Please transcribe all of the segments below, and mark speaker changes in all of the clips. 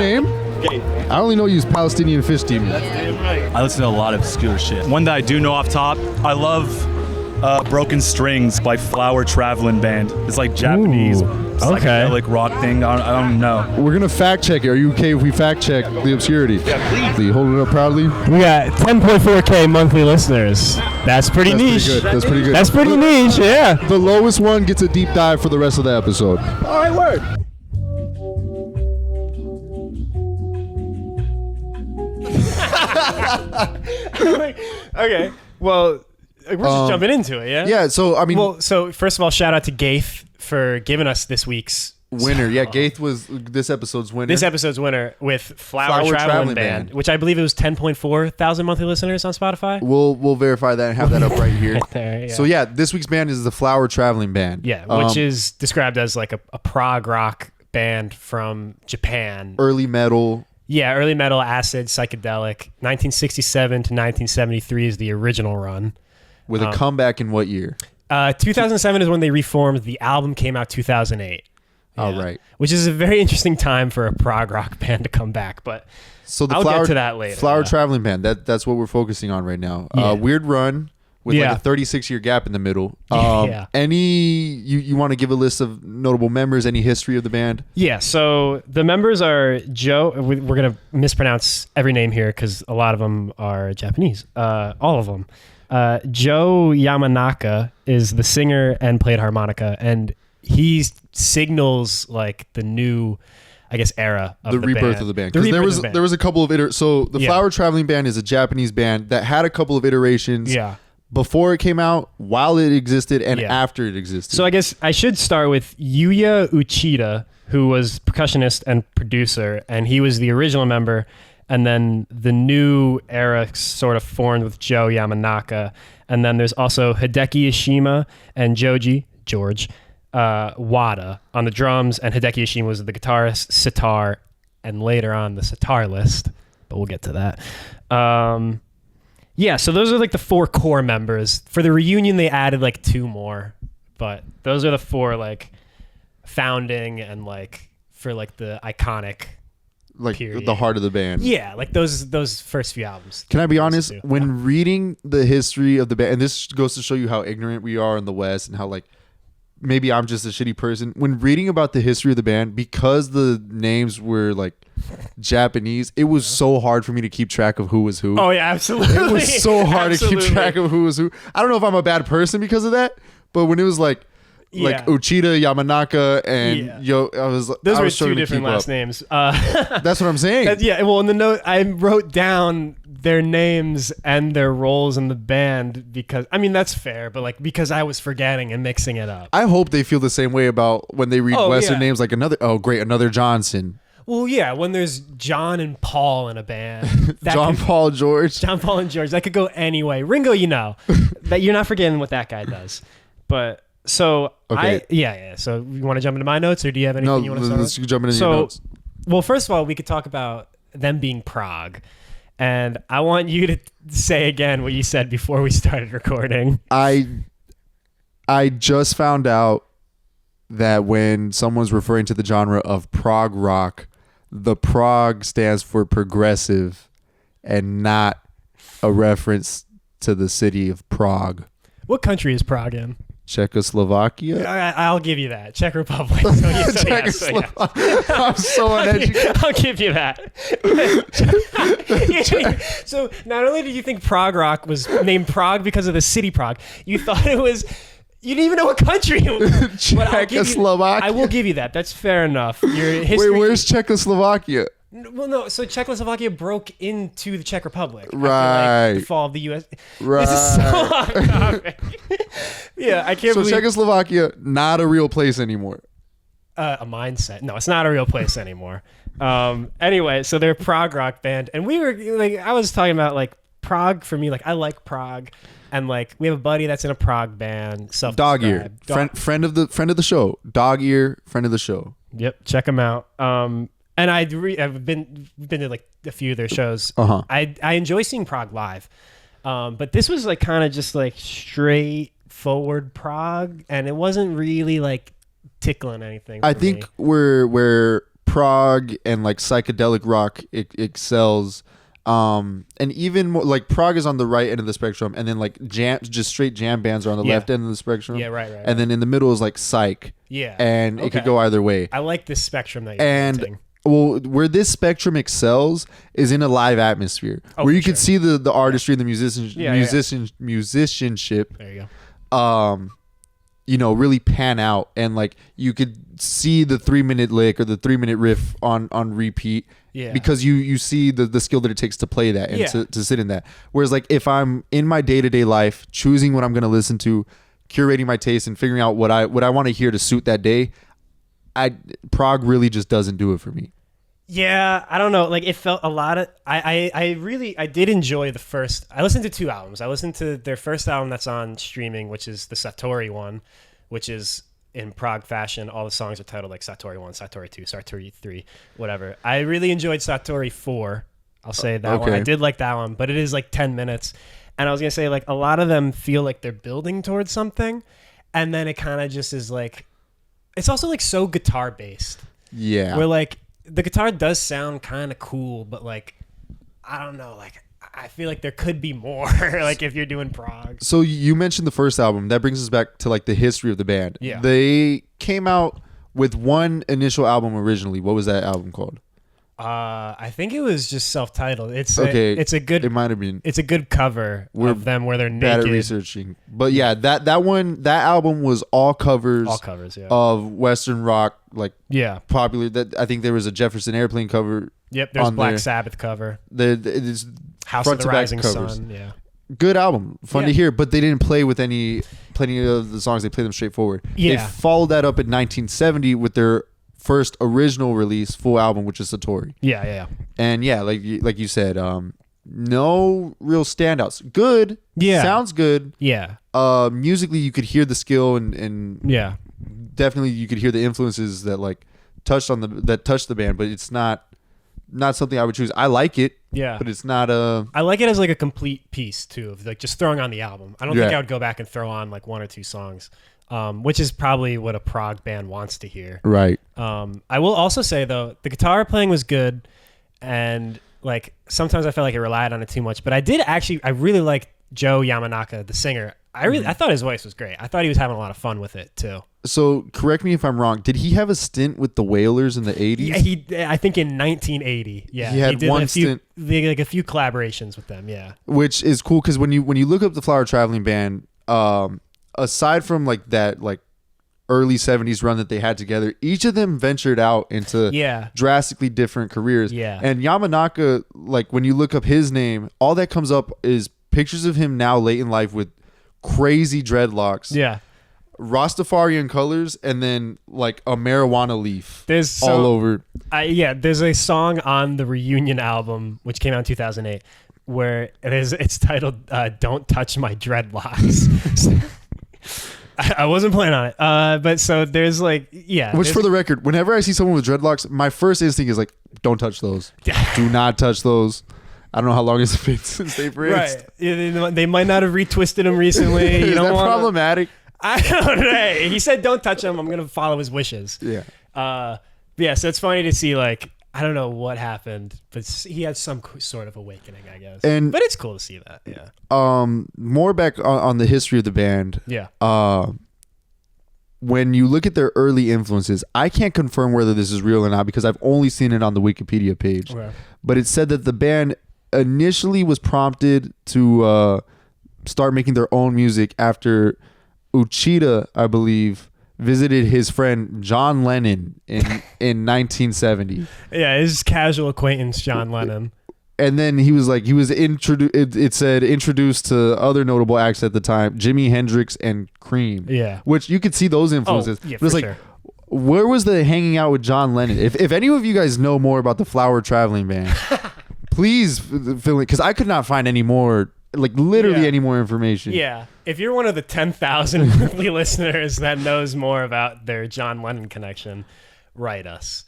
Speaker 1: your name?
Speaker 2: Gabe.
Speaker 1: I only know you as Palestinian Fish Team.
Speaker 2: That's damn right.
Speaker 3: I listen to a lot of obscure shit. One that I do know off top, I love Broken Strings by Flower Travellin Band. It's like Japanese psychedelic rock thing. I don't know.
Speaker 1: We're going to fact check it. Are you okay if we fact check the obscurity?
Speaker 3: Yeah, please.
Speaker 1: Hold it up proudly.
Speaker 4: We got 10.4K monthly listeners. That's pretty niche.
Speaker 1: That's pretty good.
Speaker 4: That's pretty niche, yeah.
Speaker 1: The lowest one gets a deep dive for the rest of the episode.
Speaker 2: All right, word.
Speaker 4: Okay, well, we're just jumping into it, yeah?
Speaker 1: Yeah, so, I mean...
Speaker 4: Well, so first of all, shout out to Gaith for giving us this week's
Speaker 1: winner. Yeah, Gaith was this episode's winner.
Speaker 4: This episode's winner with Flower Travellin Band, which I believe it was 10.4 thousand monthly listeners on Spotify.
Speaker 1: We'll verify that and have that up right here.
Speaker 4: Right there, yeah.
Speaker 1: So yeah, this week's band is the Flower Travellin Band.
Speaker 4: Yeah, which is described as like a prog rock band from Japan.
Speaker 1: Early metal.
Speaker 4: Yeah, early metal, acid, psychedelic. 1967 to 1973 is the original run.
Speaker 1: With a comeback in what year?
Speaker 4: 2007 is when they reformed. The album came out 2008.
Speaker 1: Oh, right.
Speaker 4: Which is a very interesting time for a prog rock band to come back, but
Speaker 1: so
Speaker 4: I'll get to that later.
Speaker 1: Flower Travellin Band, that's what we're focusing on right now.
Speaker 4: Yeah.
Speaker 1: Weird run with like a 36-year gap in the middle. You want to give a list of notable members, any history of the band? Yeah,
Speaker 4: so the members are Joe, we're going to mispronounce every name here because a lot of them are Japanese, all of them. Joe Yamanaka is the singer and played harmonica, and he signals like the new, I guess, era of the
Speaker 1: rebirth
Speaker 4: band.
Speaker 1: of the band. Because there was a couple of so the Flower Travellin Band is a Japanese band that had a couple of iterations.
Speaker 4: Yeah.
Speaker 1: Before it came out, while it existed, and after it existed.
Speaker 4: So I guess I should start with Yuya Uchida, who was percussionist and producer, and he was the original member. And then the new era sort of formed with Joe Yamanaka. And then there's also Hideki Ishima and George Wada on the drums. And Hideki Ishima was the guitarist, sitar, and later on the sitar list. But we'll get to that. So those are like the four core members. For the reunion, they added like two more. But those are the four like founding and like for like the iconic
Speaker 1: like
Speaker 4: period.
Speaker 1: The heart of the band.
Speaker 4: Yeah, like those first few albums.
Speaker 1: Can I be honest? When reading the history of the band, and this goes to show you how ignorant we are in the West and how like maybe I'm just a shitty person. When reading about the history of the band, because the names were like Japanese, it was so hard for me to keep track of who was who.
Speaker 4: Oh yeah, absolutely.
Speaker 1: It was so hard to keep track of who was who. I don't know if I'm a bad person because of that, but when it was like Uchida, Yamanaka, and
Speaker 4: those were two different last names.
Speaker 1: That's what I'm saying.
Speaker 4: Well, in the note, I wrote down their names and their roles in the band because, I mean, that's fair, but like because I was forgetting and mixing it up.
Speaker 1: I hope they feel the same way about when they read Western names like another Johnson.
Speaker 4: Well, yeah, when there's John and Paul in a band.
Speaker 1: John, Paul, and George. That
Speaker 4: could go any way. Ringo, that you're not forgetting what that guy does. But so So you want to jump into my notes, or do you have anything you want to start with?
Speaker 1: Let's jump into your notes.
Speaker 4: Well, first of all, we could talk about them being prog, and I want you to say again what you said before we started recording.
Speaker 1: I just found out that when someone's referring to the genre of prog rock, the prog stands for progressive and not a reference to the city of Prague.
Speaker 4: What country is Prague in?
Speaker 1: Czechoslovakia?
Speaker 4: I'll give you that. Czech Republic.
Speaker 1: I'm so uneducated.
Speaker 4: I'll give you that. So not only did you think prog rock was named Prague because of the city Prague, you thought it was... You didn't even know what country it was.
Speaker 1: Czechoslovakia.
Speaker 4: I will give you that. That's fair enough. Your history...
Speaker 1: Wait, where's Czechoslovakia?
Speaker 4: Well, no. So Czechoslovakia broke into the Czech Republic
Speaker 1: right
Speaker 4: after, the fall of the U.S.
Speaker 1: Right.
Speaker 4: This is so off topic. Yeah, I can't believe...
Speaker 1: So Czechoslovakia, not a real place anymore.
Speaker 4: A mindset. No, it's not a real place anymore. Anyway, so they're a prog rock band, and we were like, I was talking about like prog for me. Like I like prog, and like we have a buddy that's in a prog band.
Speaker 1: Dog Ear, friend of the show. Dog Ear, friend of the show.
Speaker 4: Yep, check him out. And I've been to like a few of their shows. I enjoy seeing prog live, but this was like kind of just like straightforward prog, and it wasn't really like tickling anything.
Speaker 1: I think where prog and like psychedelic rock excels. And even more, like prog is on the right end of the spectrum, and then like just straight jam bands are on the left end of the spectrum.
Speaker 4: Yeah, right.
Speaker 1: And then in the middle is like psych.
Speaker 4: Yeah.
Speaker 1: And it could go either way.
Speaker 4: I like this spectrum that you're painting.
Speaker 1: Well, where this spectrum excels is in a live atmosphere, where you can see the artistry and the musicianship.
Speaker 4: There you go.
Speaker 1: Really pan out, and like you could see the 3-minute lick or the 3-minute riff on repeat.
Speaker 4: Yeah.
Speaker 1: Because you see the skill that it takes to play that and to sit in that. Whereas like if I'm in my day-to-day life, choosing what I'm going to listen to, curating my taste and figuring out what I want to hear to suit that day, prog really just doesn't do it for me.
Speaker 4: Yeah, I don't know. Like it felt a lot of. I did enjoy the first. I listened to 2 albums. I listened to their first album that's on streaming, which is the Satori one, which is in prog fashion. All the songs are titled like Satori 1, Satori 2, Satori 3, whatever. I really enjoyed Satori 4. I'll say that one. I did like that one, but it is like 10 minutes. And I was gonna say like a lot of them feel like they're building towards something, and then it kind of just is like. It's also like so guitar based.
Speaker 1: Yeah.
Speaker 4: Where like the guitar does sound kind of cool, but like I don't know, like I feel like there could be more like if you're doing prog.
Speaker 1: So you mentioned the first album. That brings us back to like the history of the band.
Speaker 4: Yeah.
Speaker 1: They came out with one initial album originally. What was that album called?
Speaker 4: I think it was just self-titled.
Speaker 1: It might have been.
Speaker 4: It's a good cover of them where they're naked.
Speaker 1: Bad at researching, but yeah, that album was all covers.
Speaker 4: All covers, yeah.
Speaker 1: Of Western rock, like popular. That I think there was a Jefferson Airplane cover.
Speaker 4: Yep, there's Black Sabbath cover.
Speaker 1: It's
Speaker 4: House of the Rising Sun. Yeah,
Speaker 1: good album, fun to hear. But they didn't play with plenty of the songs. They played them straightforward.
Speaker 4: Yeah,
Speaker 1: they followed that up in 1970 with their first original release, full album, which is Satori.
Speaker 4: Yeah.
Speaker 1: And yeah, like you said, no real standouts. Good.
Speaker 4: Yeah.
Speaker 1: Sounds good.
Speaker 4: Yeah.
Speaker 1: Musically, you could hear the skill and
Speaker 4: yeah,
Speaker 1: definitely you could hear the influences that like touched the band, but it's not something I would choose. I like it.
Speaker 4: Yeah.
Speaker 1: But it's not
Speaker 4: I like it as like a complete piece too, of like just throwing on the album. I don't think I would go back and throw on like 1 or 2 songs. Which is probably what a prog band wants to hear.
Speaker 1: Right.
Speaker 4: I will also say though, the guitar playing was good, and like sometimes I felt like it relied on it too much. But I really liked Joe Yamanaka, the singer. I thought his voice was great. I thought he was having a lot of fun with it too.
Speaker 1: So correct me if I'm wrong. Did he have a stint with the Wailers in the 80s?
Speaker 4: Yeah, I think in 1980. Yeah,
Speaker 1: he had one stint,
Speaker 4: like a few collaborations with them. Yeah,
Speaker 1: which is cool because when you look up the Flower Traveling Band, aside from like that like early 70s run that they had together, each of them ventured out into drastically different careers.
Speaker 4: Yeah.
Speaker 1: And Yamanaka, like when you look up his name, all that comes up is pictures of him now late in life with crazy dreadlocks.
Speaker 4: Yeah.
Speaker 1: Rastafarian colors, and then like a marijuana leaf all over.
Speaker 4: There's a song on the Reunion album, which came out in 2008, where it's titled "Don't Touch My Dreadlocks." I wasn't planning on it, but so there's like Which for
Speaker 1: the record, whenever I see someone with dreadlocks, my first instinct is like, "Don't touch those. Do not touch those." I don't know how long it's been since they've rinsed.
Speaker 4: Right. Yeah, they might not have retwisted them recently.
Speaker 1: Is that problematic?
Speaker 4: I don't know. He said, "Don't touch him. I'm going to follow his wishes."
Speaker 1: Yeah.
Speaker 4: So it's funny to see, like, I don't know what happened, but he had some sort of awakening, I guess. But it's cool to see that. Yeah.
Speaker 1: More back on the history of the band.
Speaker 4: Yeah.
Speaker 1: When you look at their early influences, I can't confirm whether this is real or not because I've only seen it on the Wikipedia page.
Speaker 4: Okay.
Speaker 1: But it said that the band initially was prompted to start making their own music after Uchida, I believe, visited his friend John Lennon in 1970.
Speaker 4: Yeah, his casual acquaintance John Lennon.
Speaker 1: And then he was introduced. It said introduced to other notable acts at the time, Jimi Hendrix and Cream.
Speaker 4: Yeah,
Speaker 1: which you could see those influences.
Speaker 4: Oh, yeah,
Speaker 1: it was like,
Speaker 4: sure.
Speaker 1: Where was the hanging out with John Lennon? If any of you guys know more about the Flower Traveling Band, please fill in, because I could not find any more. Like literally any more information.
Speaker 4: Yeah. If you're one of the 10,000 monthly listeners that knows more about their John Lennon connection, write us.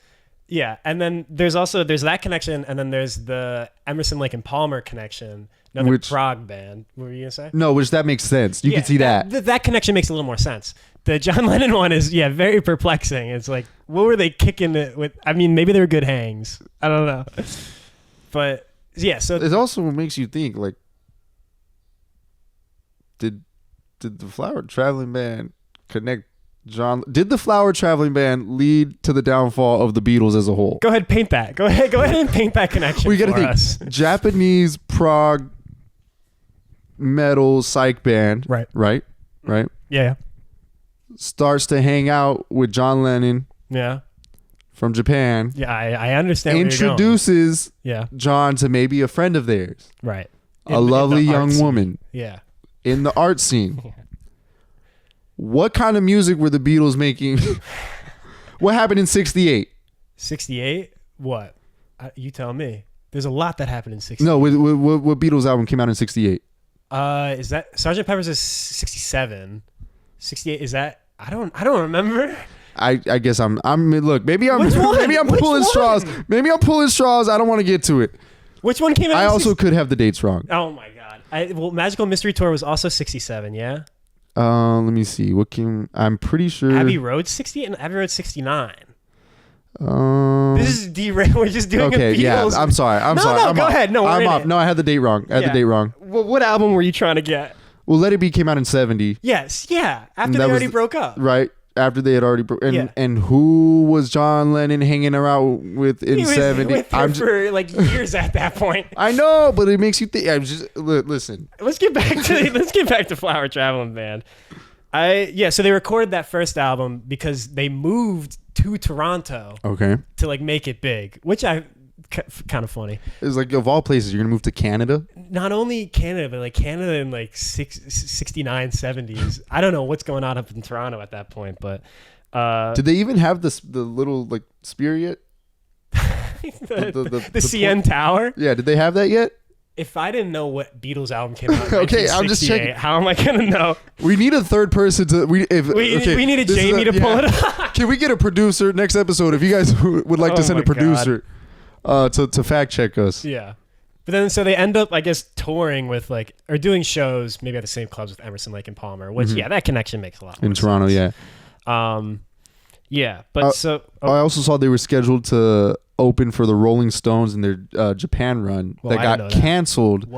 Speaker 4: Yeah. And then there's that connection, and then there's the Emerson, Lake and Palmer connection, another prog band. What were you gonna say?
Speaker 1: No, which that makes sense. You can see that.
Speaker 4: That connection makes a little more sense. The John Lennon one is very perplexing. It's like, what were they kicking it with? I mean, maybe they were good hangs. I don't know. But yeah, so
Speaker 1: it also makes you think, like, did the Flower Traveling Band connect John? Did the Flower Traveling Band lead to the downfall of the Beatles as a whole?
Speaker 4: Go ahead, paint that. Go ahead and paint that connection.
Speaker 1: We got to
Speaker 4: for
Speaker 1: think
Speaker 4: us.
Speaker 1: Japanese prog metal psych band, right?
Speaker 4: Yeah.
Speaker 1: Starts to hang out with John Lennon.
Speaker 4: Yeah.
Speaker 1: From Japan.
Speaker 4: Yeah, I understand.
Speaker 1: Introduces John to maybe a friend of theirs.
Speaker 4: Right.
Speaker 1: A lovely young woman.
Speaker 4: Yeah.
Speaker 1: In the art scene. What kind of music were the Beatles making? What happened in 68?
Speaker 4: 68? What? You tell me. There's a lot that happened in 68.
Speaker 1: No, what Beatles album came out in 68?
Speaker 4: Is that Sgt. Pepper's is 67. 68 is that? I don't remember.
Speaker 1: I guess I'm look, maybe I'm pulling straws. Maybe I'm pulling straws. I don't want to get to it.
Speaker 4: Which one came out?
Speaker 1: I also could have the dates wrong.
Speaker 4: Oh my god. Magical Mystery Tour was also 67, yeah?
Speaker 1: Let me see. What came? I'm pretty sure
Speaker 4: Abbey Road 68 and Abbey Road 69. This is derailed. We're just doing
Speaker 1: okay,
Speaker 4: a Beatles.
Speaker 1: Yeah, I'm sorry. I'm sorry.
Speaker 4: No, go ahead. No,
Speaker 1: I'm off. No, I had the date wrong. I had the date wrong.
Speaker 4: Well, what album were you trying to get?
Speaker 1: Well, Let It Be came out in 70.
Speaker 4: Yes, yeah. After they already broke up.
Speaker 1: Right. After they had already broken. And who was John Lennon hanging around with in 70?
Speaker 4: With her for like years at that point.
Speaker 1: I know, but it makes you think. I'm just listen.
Speaker 4: Let's get back to Flower Traveling Band. So they recorded that first album because they moved to Toronto.
Speaker 1: Okay.
Speaker 4: To like make it big, which kind of funny.
Speaker 1: It's like, of all places, you're gonna move to Canada.
Speaker 4: Not only Canada, but like Canada in like 69, 70s. I don't know what's going on up in Toronto at that point, but
Speaker 1: did they even have the little like spear yet?
Speaker 4: the CN Tower.
Speaker 1: Yeah, did they have that yet?
Speaker 4: If I didn't know what Beatles album came out in
Speaker 1: okay, I'm just checking.
Speaker 4: How am I gonna know?
Speaker 1: We need a third person to
Speaker 4: we need a Jamie to pull it up.
Speaker 1: Can we get a producer next episode? If you guys would like to send a producer to fact check us.
Speaker 4: Yeah. But then so they end up, I guess, touring with like, or doing shows maybe at the same clubs with Emerson, Lake and Palmer, which that connection makes a lot more
Speaker 1: in Toronto,
Speaker 4: sense. But
Speaker 1: I also saw they were scheduled to open for the Rolling Stones in their Japan run that got canceled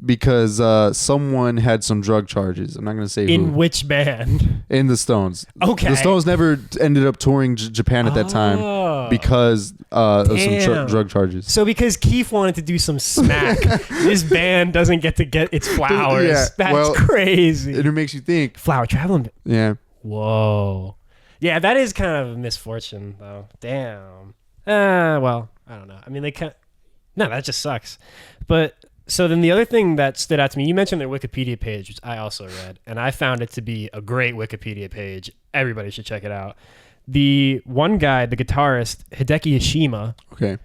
Speaker 1: because someone had some drug charges. I'm not going to say
Speaker 4: in which band.
Speaker 1: In the Stones.
Speaker 4: Okay.
Speaker 1: The Stones never ended up touring Japan at that time because of some drug charges.
Speaker 4: So because Keith wanted to do some smack, this band doesn't get to get its flowers.
Speaker 1: Yeah,
Speaker 4: That's crazy.
Speaker 1: It makes you think.
Speaker 4: Flower Traveling Band.
Speaker 1: Yeah.
Speaker 4: Whoa. Yeah, that is kind of a misfortune, though. Damn. Well, I don't know. I mean, that just sucks. But so then the other thing that stood out to me, you mentioned their Wikipedia page, which I also read, and I found it to be a great Wikipedia page. Everybody should check it out. The one guy, the guitarist, Hideki Yashima,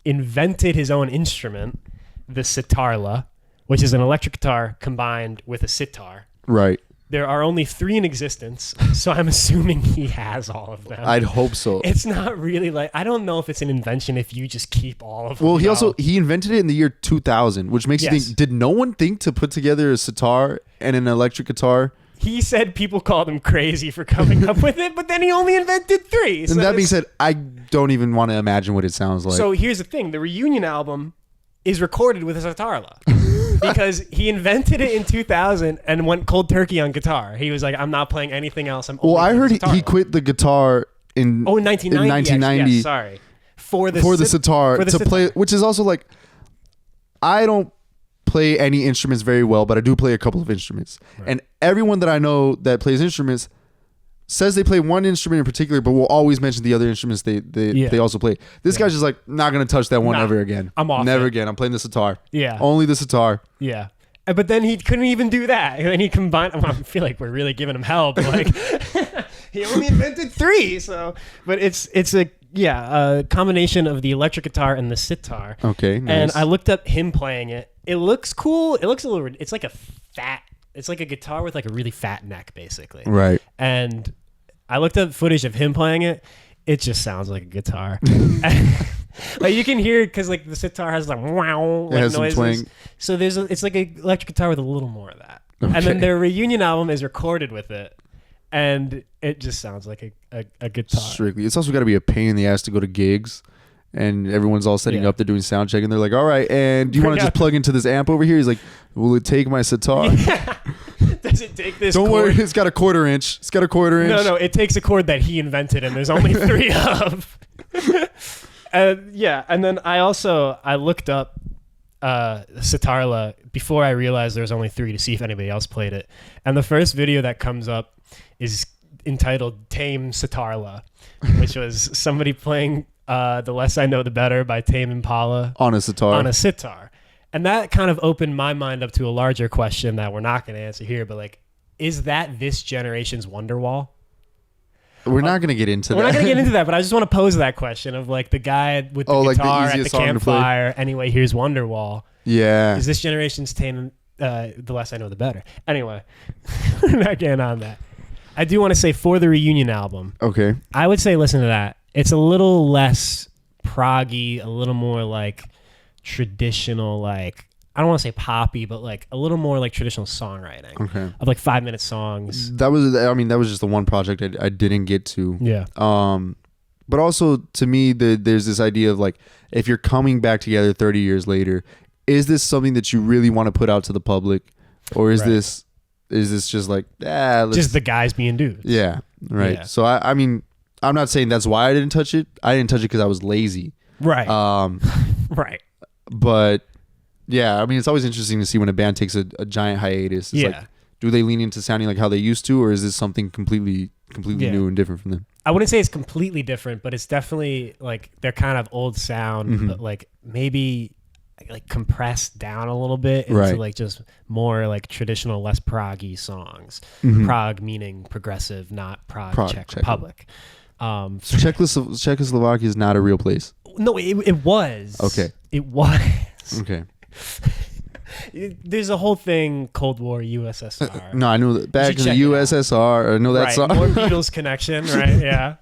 Speaker 4: invented his own instrument, the sitarla, which is an electric guitar combined with a sitar.
Speaker 1: Right.
Speaker 4: There are only 3 in existence, so I'm assuming he has all of them.
Speaker 1: I'd hope so.
Speaker 4: It's not really like, I don't know if it's an invention if you just keep all of them.
Speaker 1: Well, he invented it in the year 2000, which makes you think, did no one think to put together a sitar and an electric guitar?
Speaker 4: He said people called him crazy for coming up with it, but then he only invented 3. So
Speaker 1: and that being said, I don't even want to imagine what it sounds like.
Speaker 4: So here's the thing. The reunion album is recorded with a sitarla. Because he invented it in 2000 and went cold turkey on guitar. He was like, I'm not playing anything else.
Speaker 1: I heard he quit the guitar in 1990.
Speaker 4: Yes, sorry. For the
Speaker 1: sitar to play, which is also like, I don't play any instruments very well, but I do play a couple of instruments. Right. And everyone that I know that plays instruments says they play one instrument in particular, but will always mention the other instruments they also play. This guy's just like, not going to touch that one ever again.
Speaker 4: I'm off.
Speaker 1: Never again. I'm playing the sitar.
Speaker 4: Yeah.
Speaker 1: Only the sitar.
Speaker 4: Yeah. But then he couldn't even do that. And then he combined. Well, I feel like we're really giving him hell, but like he only invented 3. So, but it's a combination of the electric guitar and the sitar.
Speaker 1: Okay. Nice.
Speaker 4: And I looked up him playing it. It looks cool. It looks a little. It's like it's like a guitar with like a really fat neck, basically.
Speaker 1: Right.
Speaker 4: And I looked up footage of him playing it. It just sounds like a guitar. Like you can hear it because like the sitar has like wow like noises. Twang. So it's like an electric guitar with a little more of that. Okay. And then their reunion album is recorded with it. and it just sounds like a guitar.
Speaker 1: Strictly. It's also got to be a pain in the ass to go to gigs. And everyone's all setting up. They're doing sound check, and they're like, "All right, and do you want to just plug into this amp over here?" He's like, "Will it take my sitar?"
Speaker 4: Yeah. Does it take this?
Speaker 1: Don't
Speaker 4: chord?
Speaker 1: worry, it's got a quarter inch. It's got a quarter inch.
Speaker 4: No, it takes a chord that he invented, and there's only 3 of. And then I looked up Sitarla before I realized there was only 3 to see if anybody else played it. And the first video that comes up is entitled "Tame Sitarla," which was somebody playing "The Less I Know the Better" by Tame Impala
Speaker 1: on a sitar. And that kind of opened my mind up to a larger question that we're not going to answer here, but like, is that this generation's Wonderwall? We're not going to get into that.
Speaker 4: We're not going to get into that, but I just want to pose that question of like the guy with the guitar at the campfire. Anyway, here's Wonderwall.
Speaker 1: Yeah.
Speaker 4: Is this generation's Tame? The Less I Know the Better. Anyway, we're not getting on that. I do want to say for the reunion album.
Speaker 1: Okay.
Speaker 4: I would say listen to that. It's a little less proggy, a little more like traditional, like I don't want to say poppy, but like a little more like traditional songwriting.
Speaker 1: Okay.
Speaker 4: Of like 5-minute songs.
Speaker 1: That was just the one project I didn't get to.
Speaker 4: Yeah.
Speaker 1: But also to me, there's this idea of like, if you're coming back together 30 years later, is this something that you really want to put out to the public, or is this just like
Speaker 4: just the guys being dudes?
Speaker 1: Yeah. Right.
Speaker 4: Yeah.
Speaker 1: So I mean, I'm not saying that's why I didn't touch it. I didn't touch it because I was lazy.
Speaker 4: Right. Right.
Speaker 1: But yeah, I mean, it's always interesting to see when a band takes a giant hiatus. It's like, do they lean into sounding like how they used to, or is this something completely new and different from them?
Speaker 4: I wouldn't say it's completely different, but it's definitely like they're kind of old sound, but like maybe like compressed down a little bit into like just more like traditional, less proggy songs. Prague meaning progressive, not Prague Czech Republic.
Speaker 1: So Czechoslovakia is not a real place.
Speaker 4: No, it was.
Speaker 1: Okay.
Speaker 4: It was.
Speaker 1: Okay.
Speaker 4: There's a whole thing, Cold War, USSR.
Speaker 1: No, I know that back in the USSR. I know that song.
Speaker 4: More Beatles connection, right? Yeah.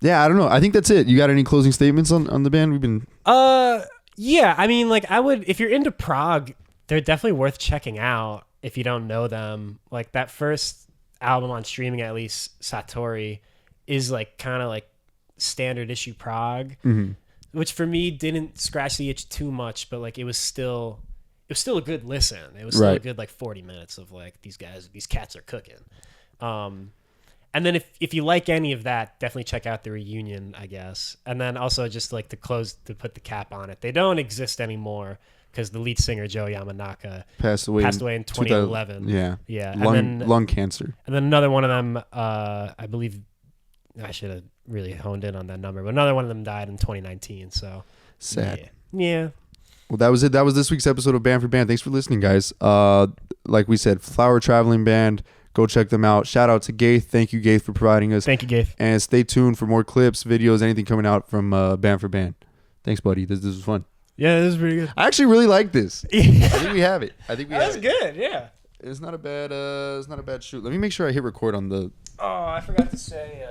Speaker 1: Yeah, I don't know. I think that's it. You got any closing statements on the band? We've been.
Speaker 4: Yeah. I mean, like, I would, if you're into Prague, they're definitely worth checking out if you don't know them. Like that first album on streaming, at least Satori, is like kind of like standard issue Prague, which for me didn't scratch the itch too much, but like it was still a good listen. It was still a good like 40 minutes of like these cats are cooking. And then if you like any of that, definitely check out the reunion, I guess. And then also just like to put the cap on it. They don't exist anymore because the lead singer Joe Yamanaka passed away in 2011. Yeah.
Speaker 1: Lung cancer.
Speaker 4: And then another one of them, I believe, I should have really honed in on that number, but another one of them died in 2019. So
Speaker 1: sad.
Speaker 4: Yeah.
Speaker 1: Well, that was it. That was this week's episode of Band for Band. Thanks for listening, guys. Like we said, Flower Travellin Band. Go check them out. Shout out to Gaith. Thank you, Gaith, for providing us.
Speaker 4: Thank you, Gaith.
Speaker 1: And stay tuned for more clips, videos, anything coming out from Band for Band. Thanks, buddy. This was fun.
Speaker 4: Yeah, this is pretty good.
Speaker 1: I actually really like this. I think we have it.
Speaker 4: That's good. Yeah.
Speaker 1: It's not a bad shoot. Let me make sure I hit record on the.
Speaker 4: Oh, I forgot to say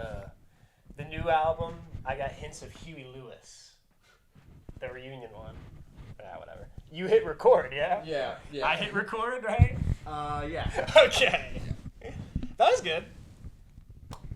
Speaker 4: the new album. I got hints of Huey Lewis, the reunion one. Whatever. You hit record, yeah?
Speaker 1: Yeah.
Speaker 4: I hit record, right?
Speaker 1: Yeah.
Speaker 4: Okay. That was good.